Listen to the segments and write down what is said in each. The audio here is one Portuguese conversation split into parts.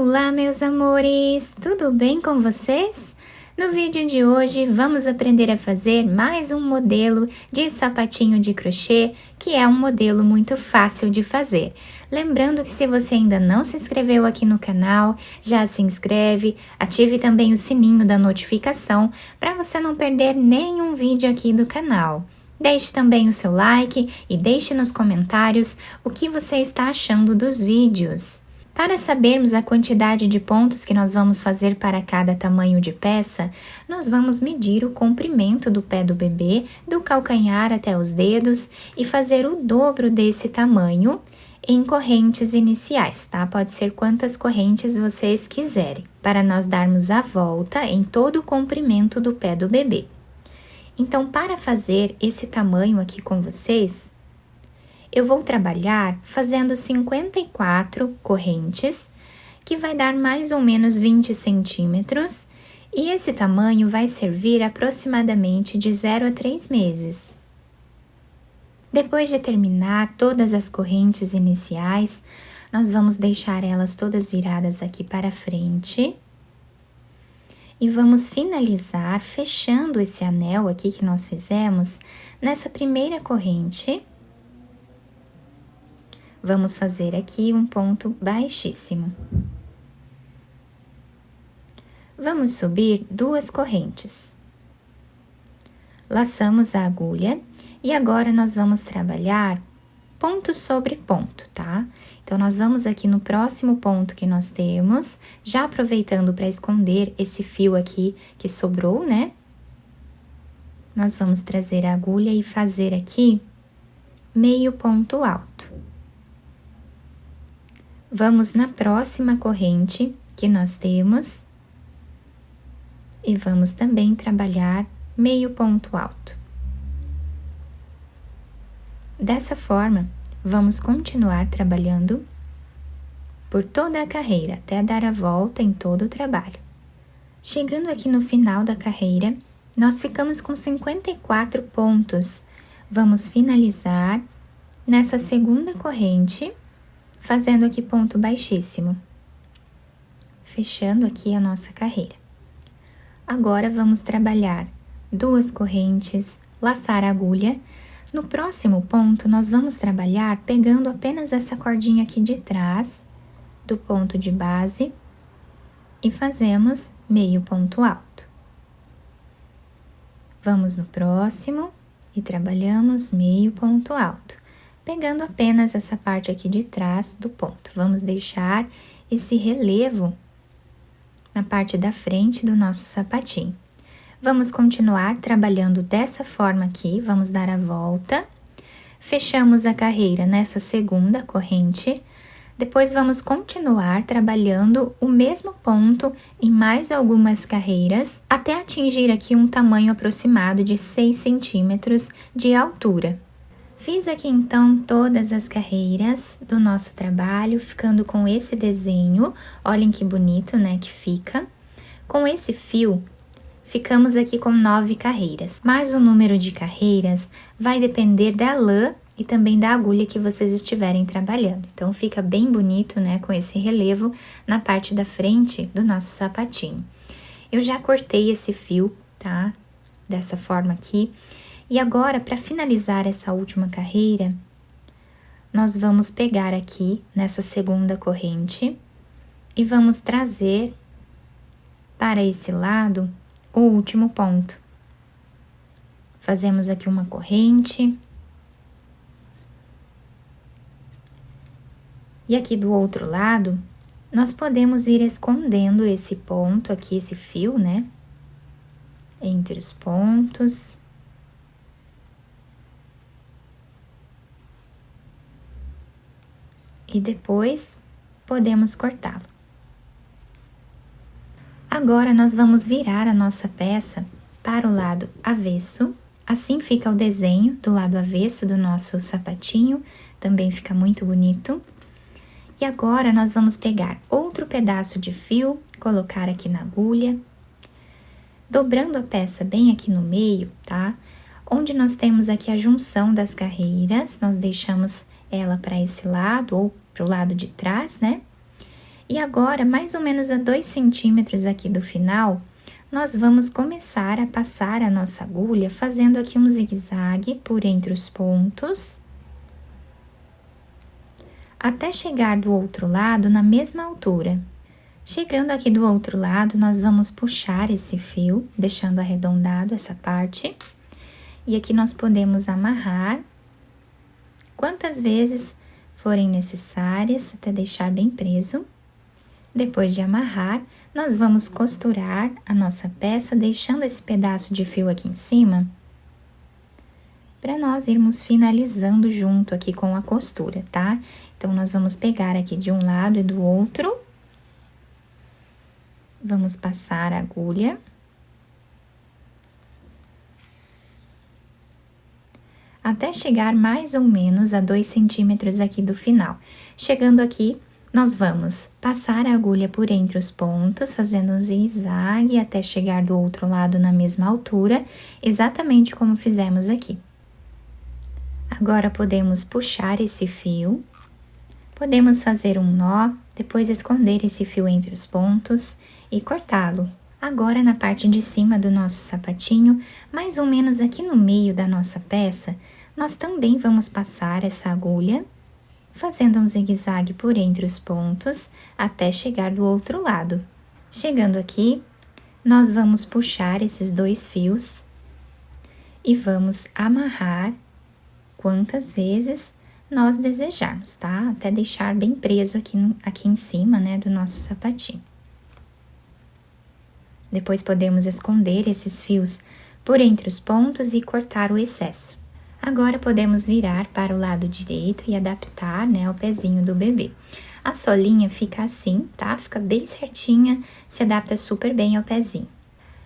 Olá, meus amores! Tudo bem com vocês? No vídeo de hoje, vamos aprender a fazer mais um modelo de sapatinho de crochê, que é um modelo muito fácil de fazer. Lembrando que se você ainda não se inscreveu aqui no canal, já se inscreve, ative também o sininho da notificação para você não perder nenhum vídeo aqui do canal. Deixe também o seu like e deixe nos comentários o que você está achando dos vídeos. Para sabermos a quantidade de pontos que nós vamos fazer para cada tamanho de peça, nós vamos medir o comprimento do pé do bebê, do calcanhar até os dedos e fazer o dobro desse tamanho em correntes iniciais, tá? Pode ser quantas correntes vocês quiserem, para nós darmos a volta em todo o comprimento do pé do bebê. Então, para fazer esse tamanho aqui com vocês, eu vou trabalhar fazendo 54 correntes, que vai dar mais ou menos 20 centímetros, e esse tamanho vai servir aproximadamente de 0 a 3 meses. Depois de terminar todas as correntes iniciais, nós vamos deixar elas todas viradas aqui para frente. E vamos finalizar fechando esse anel aqui que nós fizemos nessa primeira corrente. Vamos fazer aqui um ponto baixíssimo. Vamos subir 2 correntes. Laçamos a agulha e agora nós vamos trabalhar ponto sobre ponto, tá? Então, nós vamos aqui no próximo ponto que nós temos, já aproveitando para esconder esse fio aqui que sobrou, né? Nós vamos trazer a agulha e fazer aqui meio ponto alto. Vamos na próxima corrente que nós temos e vamos também trabalhar meio ponto alto. Dessa forma, vamos continuar trabalhando por toda a carreira, até dar a volta em todo o trabalho. Chegando aqui no final da carreira, nós ficamos com 54 pontos. Vamos finalizar nessa segunda corrente, fazendo aqui ponto baixíssimo, fechando aqui a nossa carreira. Agora, vamos trabalhar 2 correntes, laçar a agulha. No próximo ponto, nós vamos trabalhar pegando apenas essa cordinha aqui de trás do ponto de base e fazemos meio ponto alto. Vamos no próximo e trabalhamos meio ponto alto, pegando apenas essa parte aqui de trás do ponto. Vamos deixar esse relevo na parte da frente do nosso sapatinho. Vamos continuar trabalhando dessa forma aqui, vamos dar a volta, fechamos a carreira nessa segunda corrente, depois vamos continuar trabalhando o mesmo ponto em mais algumas carreiras, até atingir aqui um tamanho aproximado de 6 centímetros de altura. Fiz aqui então todas as carreiras do nosso trabalho, ficando com esse desenho, olhem que bonito, né, que fica. Com esse fio, ficamos aqui com 9 carreiras, mas o número de carreiras vai depender da lã e também da agulha que vocês estiverem trabalhando. Então, fica bem bonito, né, com esse relevo na parte da frente do nosso sapatinho. Eu já cortei esse fio, tá? Dessa forma aqui. E agora, para finalizar essa última carreira, nós vamos pegar aqui nessa segunda corrente e vamos trazer para esse lado o último ponto. Fazemos aqui uma corrente. E aqui do outro lado, nós podemos ir escondendo esse ponto aqui, esse fio, né? Entre os pontos. E depois, podemos cortá-lo. Agora, nós vamos virar a nossa peça para o lado avesso. Assim fica o desenho do lado avesso do nosso sapatinho. Também fica muito bonito. E agora, nós vamos pegar outro pedaço de fio, colocar aqui na agulha. Dobrando a peça bem aqui no meio, tá? Onde nós temos aqui a junção das carreiras, nós deixamos ela para esse lado ou para o lado de trás, né? E agora, mais ou menos a 2 centímetros aqui do final, nós vamos começar a passar a nossa agulha fazendo aqui um zigue-zague por entre os pontos, até chegar do outro lado na mesma altura. Chegando aqui do outro lado, nós vamos puxar esse fio, deixando arredondado essa parte. E aqui nós podemos amarrar quantas vezes forem necessárias, até deixar bem preso. Depois de amarrar, nós vamos costurar a nossa peça, deixando esse pedaço de fio aqui em cima, para nós irmos finalizando junto aqui com a costura, tá? Então, nós vamos pegar aqui de um lado e do outro. Vamos passar a agulha. Até chegar mais ou menos a 2 centímetros aqui do final. Chegando aqui, nós vamos passar a agulha por entre os pontos, fazendo um zigue-zague até chegar do outro lado na mesma altura, exatamente como fizemos aqui. Agora, podemos puxar esse fio, podemos fazer um nó, depois esconder esse fio entre os pontos e cortá-lo. Agora, na parte de cima do nosso sapatinho, mais ou menos aqui no meio da nossa peça, nós também vamos passar essa agulha, fazendo um zigue-zague por entre os pontos, até chegar do outro lado. Chegando aqui, nós vamos puxar esses 2 fios e vamos amarrar quantas vezes nós desejarmos, tá? Até deixar bem preso aqui em cima, né, do nosso sapatinho. Depois podemos esconder esses fios por entre os pontos e cortar o excesso. Agora, podemos virar para o lado direito e adaptar, né, ao pezinho do bebê. A solinha fica assim, tá? Fica bem certinha, se adapta super bem ao pezinho.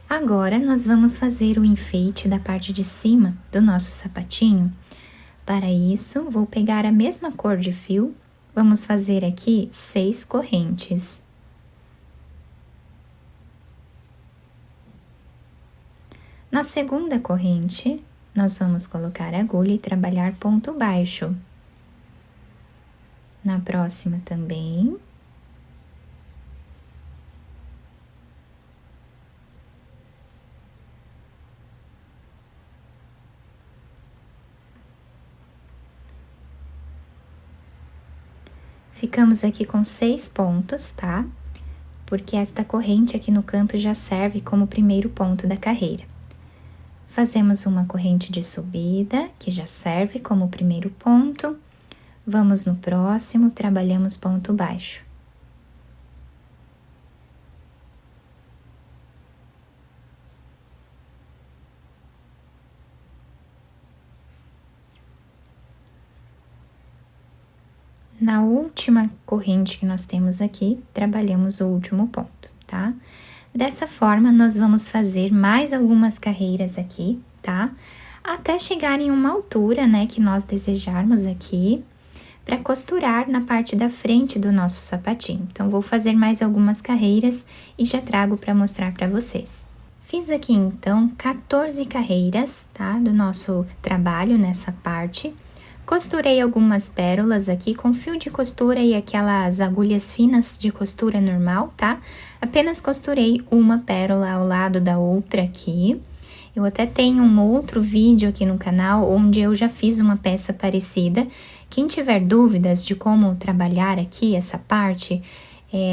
Agora, nós vamos fazer o enfeite da parte de cima do nosso sapatinho. Para isso, vou pegar a mesma cor de fio, vamos fazer aqui 6 correntes. Na segunda corrente, nós vamos colocar a agulha e trabalhar ponto baixo. Na próxima também. Ficamos aqui com 6 pontos, tá? Porque esta corrente aqui no canto já serve como primeiro ponto da carreira. Fazemos uma corrente de subida, que já serve como primeiro ponto. Vamos no próximo, trabalhamos ponto baixo. Na última corrente que nós temos aqui, trabalhamos o último ponto, tá? Dessa forma, nós vamos fazer mais algumas carreiras aqui, tá? Até chegar em uma altura, né, que nós desejarmos aqui, para costurar na parte da frente do nosso sapatinho. Então, vou fazer mais algumas carreiras e já trago para mostrar para vocês. Fiz aqui, então, 14 carreiras, tá? Do nosso trabalho nessa parte. Costurei algumas pérolas aqui com fio de costura e aquelas agulhas finas de costura normal, tá? Apenas costurei uma pérola ao lado da outra aqui. Eu até tenho um outro vídeo aqui no canal onde eu já fiz uma peça parecida. Quem tiver dúvidas de como trabalhar aqui essa parte,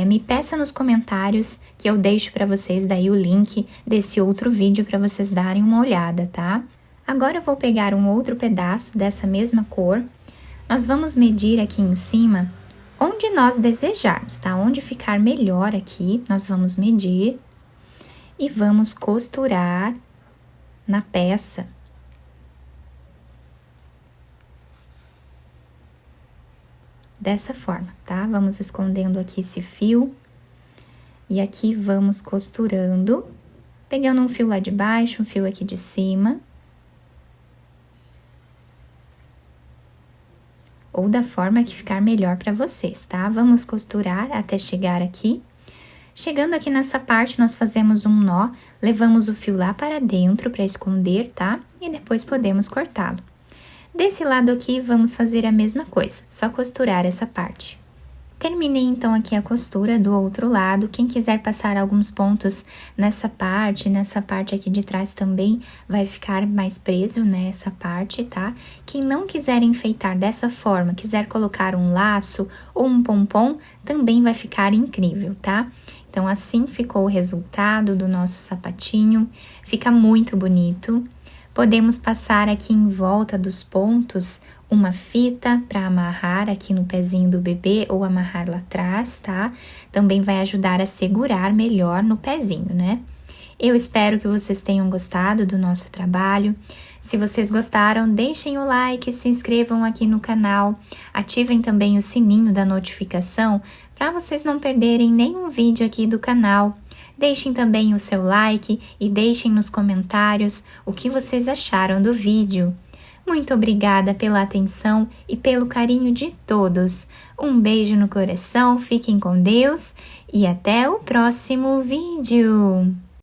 me peça nos comentários que eu deixo para vocês daí o link desse outro vídeo para vocês darem uma olhada, tá? Agora eu vou pegar um outro pedaço dessa mesma cor. Nós vamos medir aqui em cima onde nós desejarmos, tá? Onde ficar melhor aqui, nós vamos medir e vamos costurar na peça. Dessa forma, tá? Vamos escondendo aqui esse fio e aqui vamos costurando, pegando um fio lá de baixo, um fio aqui de cima. Ou da forma que ficar melhor para vocês, tá? Vamos costurar até chegar aqui. Chegando aqui nessa parte, nós fazemos um nó, levamos o fio lá para dentro para esconder, tá? E depois podemos cortá-lo. Desse lado aqui, vamos fazer a mesma coisa, só costurar essa parte. Terminei então aqui a costura do outro lado. Quem quiser passar alguns pontos nessa parte aqui de trás também vai ficar mais preso nessa parte, tá? Quem não quiser enfeitar dessa forma, quiser colocar um laço ou um pompom, também vai ficar incrível, tá? Então, assim ficou o resultado do nosso sapatinho. Fica muito bonito. Podemos passar aqui em volta dos pontos uma fita para amarrar aqui no pezinho do bebê ou amarrar lá atrás, tá? Também vai ajudar a segurar melhor no pezinho, né? Eu espero que vocês tenham gostado do nosso trabalho. Se vocês gostaram, deixem o like, se inscrevam aqui no canal, ativem também o sininho da notificação para vocês não perderem nenhum vídeo aqui do canal. Deixem também o seu like e deixem nos comentários o que vocês acharam do vídeo. Muito obrigada pela atenção e pelo carinho de todos. Um beijo no coração, fiquem com Deus e até o próximo vídeo!